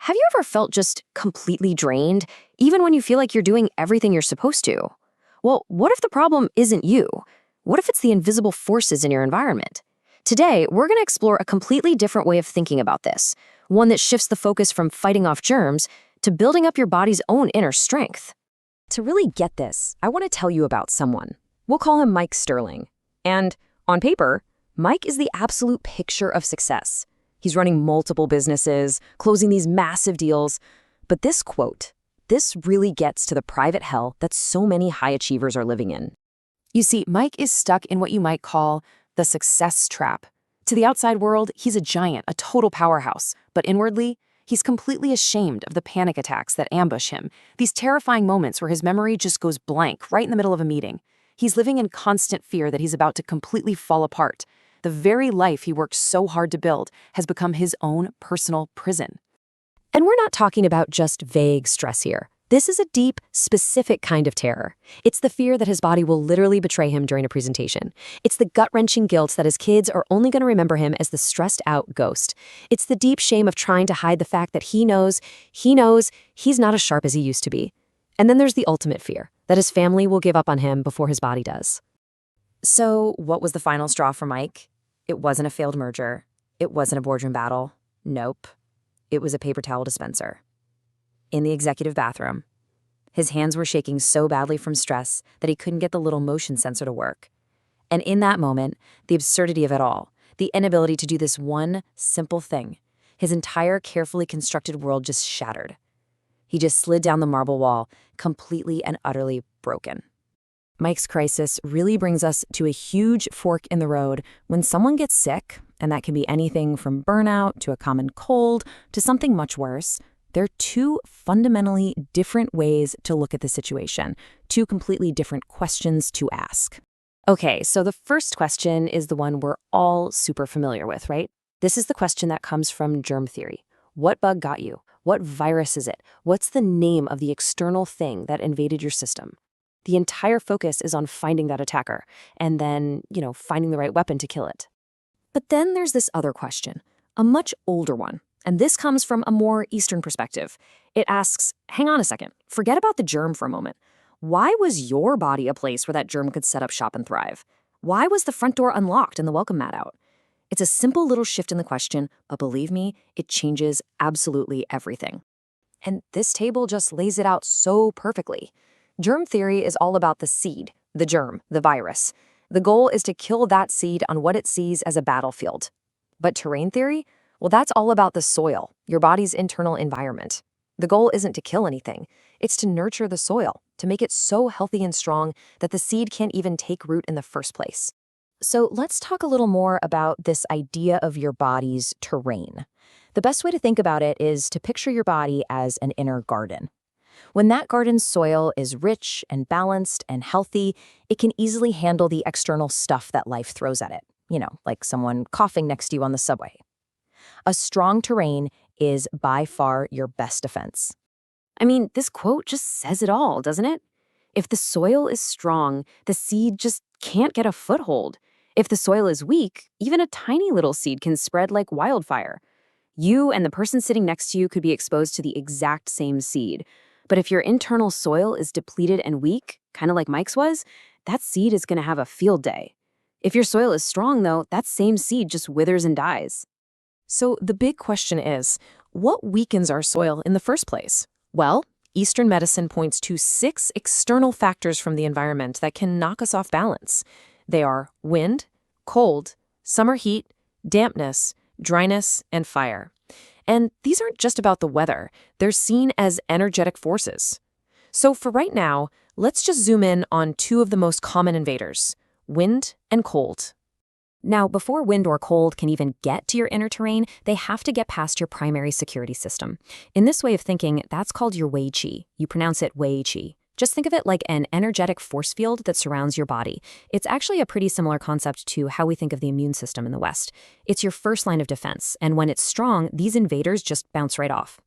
Have you ever felt just completely drained, even when you feel like you're doing everything you're supposed to? Well, what if the problem isn't you? What if it's the invisible forces in your environment? Today, we're going to explore a completely different way of thinking about this, one that shifts the focus from fighting off germs to building up your body's own inner strength. To really get this, I want to tell you about someone. We'll call him Mike Sterling. And on paper, Mike is the absolute picture of success. He's running multiple businesses, closing these massive deals. But this quote, this really gets to the private hell that so many high achievers are living in. You see, Mike is stuck in what you might call the success trap. To the outside world, he's a giant, a total powerhouse. But inwardly, he's completely ashamed of the panic attacks that ambush him, these terrifying moments where his memory just goes blank right in the middle of a meeting. He's living in constant fear that he's about to completely fall apart. The very life he worked so hard to build has become his own personal prison. And we're not talking about just vague stress here. This is a deep, specific kind of terror. It's the fear that his body will literally betray him during a presentation. It's the gut-wrenching guilt that his kids are only going to remember him as the stressed-out ghost. It's the deep shame of trying to hide the fact that he knows he's not as sharp as he used to be. And then there's the ultimate fear, that his family will give up on him before his body does. So, what was the final straw for Mike? It wasn't a failed merger. It wasn't a boardroom battle. Nope. It was a paper towel dispenser. In the executive bathroom, his hands were shaking so badly from stress that he couldn't get the little motion sensor to work. And in that moment, the absurdity of it all, the inability to do this one simple thing, his entire carefully constructed world just shattered. He just slid down the marble wall, completely and utterly broken. Mike's crisis really brings us to a huge fork in the road when someone gets sick, and that can be anything from burnout to a common cold to something much worse. There are two fundamentally different ways to look at the situation, two completely different questions to ask. Okay, so the first question is the one we're all super familiar with, right? This is the question that comes from germ theory. What bug got you? What virus is it? What's the name of the external thing that invaded your system? The entire focus is on finding that attacker and then, finding the right weapon to kill it. But then there's this other question, a much older one. And this comes from a more Eastern perspective. It asks, hang on a second, forget about the germ for a moment. Why was your body a place where that germ could set up shop and thrive? Why was the front door unlocked and the welcome mat out? It's a simple little shift in the question, but believe me, it changes absolutely everything. And this table just lays it out so perfectly. Germ theory is all about the seed, the germ, the virus. The goal is to kill that seed on what it sees as a battlefield. But terrain theory? Well, that's all about the soil, your body's internal environment. The goal isn't to kill anything. It's to nurture the soil, to make it so healthy and strong that the seed can't even take root in the first place. So let's talk a little more about this idea of your body's terrain. The best way to think about it is to picture your body as an inner garden. When that garden's soil is rich and balanced and healthy, it can easily handle the external stuff that life throws at it, like someone coughing next to you on the subway. A strong terrain is by far your best defense. I mean, this quote just says it all, doesn't it? If the soil is strong, the seed just can't get a foothold. If the soil is weak, even a tiny little seed can spread like wildfire. You and the person sitting next to you could be exposed to the exact same seed. But if your internal soil is depleted and weak, kind of like Mike's was, that seed is going to have a field day. If your soil is strong, though, that same seed just withers and dies. So the big question is, what weakens our soil in the first place? Well, Eastern medicine points to 6 external factors from the environment that can knock us off balance. They are wind, cold, summer heat, dampness, dryness, and fire. And these aren't just about the weather. They're seen as energetic forces. So for right now, let's just zoom in on 2 of the most common invaders, wind and cold. Now, before wind or cold can even get to your inner terrain, they have to get past your primary security system. In this way of thinking, that's called your Wei Qi. You pronounce it Wei Qi. Just think of it like an energetic force field that surrounds your body. It's actually a pretty similar concept to how we think of the immune system in the West. It's your first line of defense, and when it's strong, these invaders just bounce right off.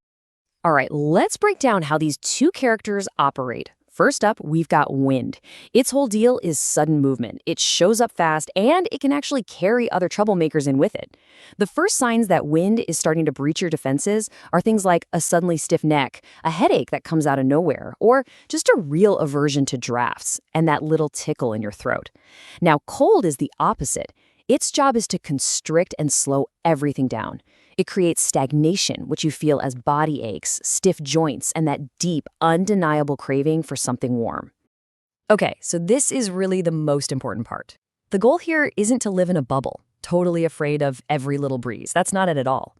All right, let's break down how these 2 characters operate. First up, we've got wind. Its whole deal is sudden movement. It shows up fast, and it can actually carry other troublemakers in with it. The first signs that wind is starting to breach your defenses are things like a suddenly stiff neck, a headache that comes out of nowhere, or just a real aversion to drafts and that little tickle in your throat. Now, cold is the opposite. Its job is to constrict and slow everything down. It creates stagnation, which you feel as body aches, stiff joints, and that deep, undeniable craving for something warm. Okay, so this is really the most important part. The goal here isn't to live in a bubble, totally afraid of every little breeze. That's not it at all.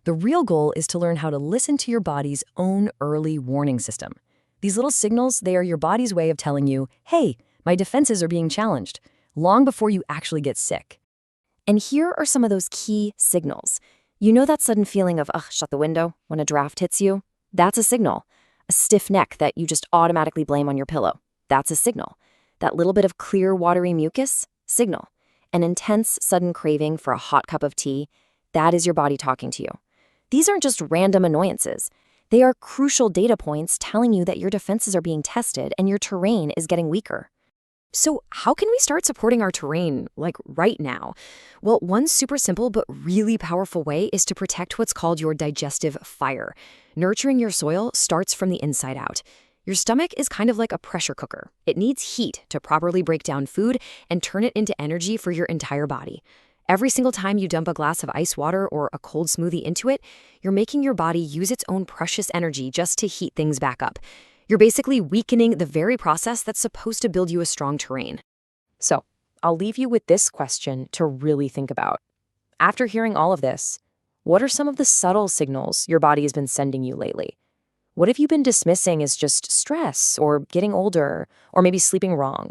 The real goal is to learn how to listen to your body's own early warning system. These little signals, they are your body's way of telling you, hey, my defenses are being challenged, long before you actually get sick. And here are some of those key signals. You know that sudden feeling of, shut the window when a draft hits you? That's a signal. A stiff neck that you just automatically blame on your pillow. That's a signal. That little bit of clear, watery mucus? Signal. An intense, sudden craving for a hot cup of tea? That is your body talking to you. These aren't just random annoyances. They are crucial data points telling you that your defenses are being tested and your terrain is getting weaker. So how can we start supporting our terrain, like right now? Well, one super simple but really powerful way is to protect what's called your digestive fire. Nurturing your soil starts from the inside out. Your stomach is kind of like a pressure cooker. It needs heat to properly break down food and turn it into energy for your entire body. Every single time you dump a glass of ice water or a cold smoothie into it, you're making your body use its own precious energy just to heat things back up. You're basically weakening the very process that's supposed to build you a strong terrain. So, I'll leave you with this question to really think about. After hearing all of this, what are some of the subtle signals your body has been sending you lately? What have you been dismissing as just stress or getting older or maybe sleeping wrong?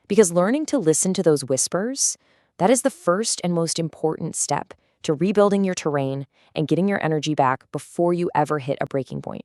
Because learning to listen to those whispers, that is the first and most important step to rebuilding your terrain and getting your energy back before you ever hit a breaking point.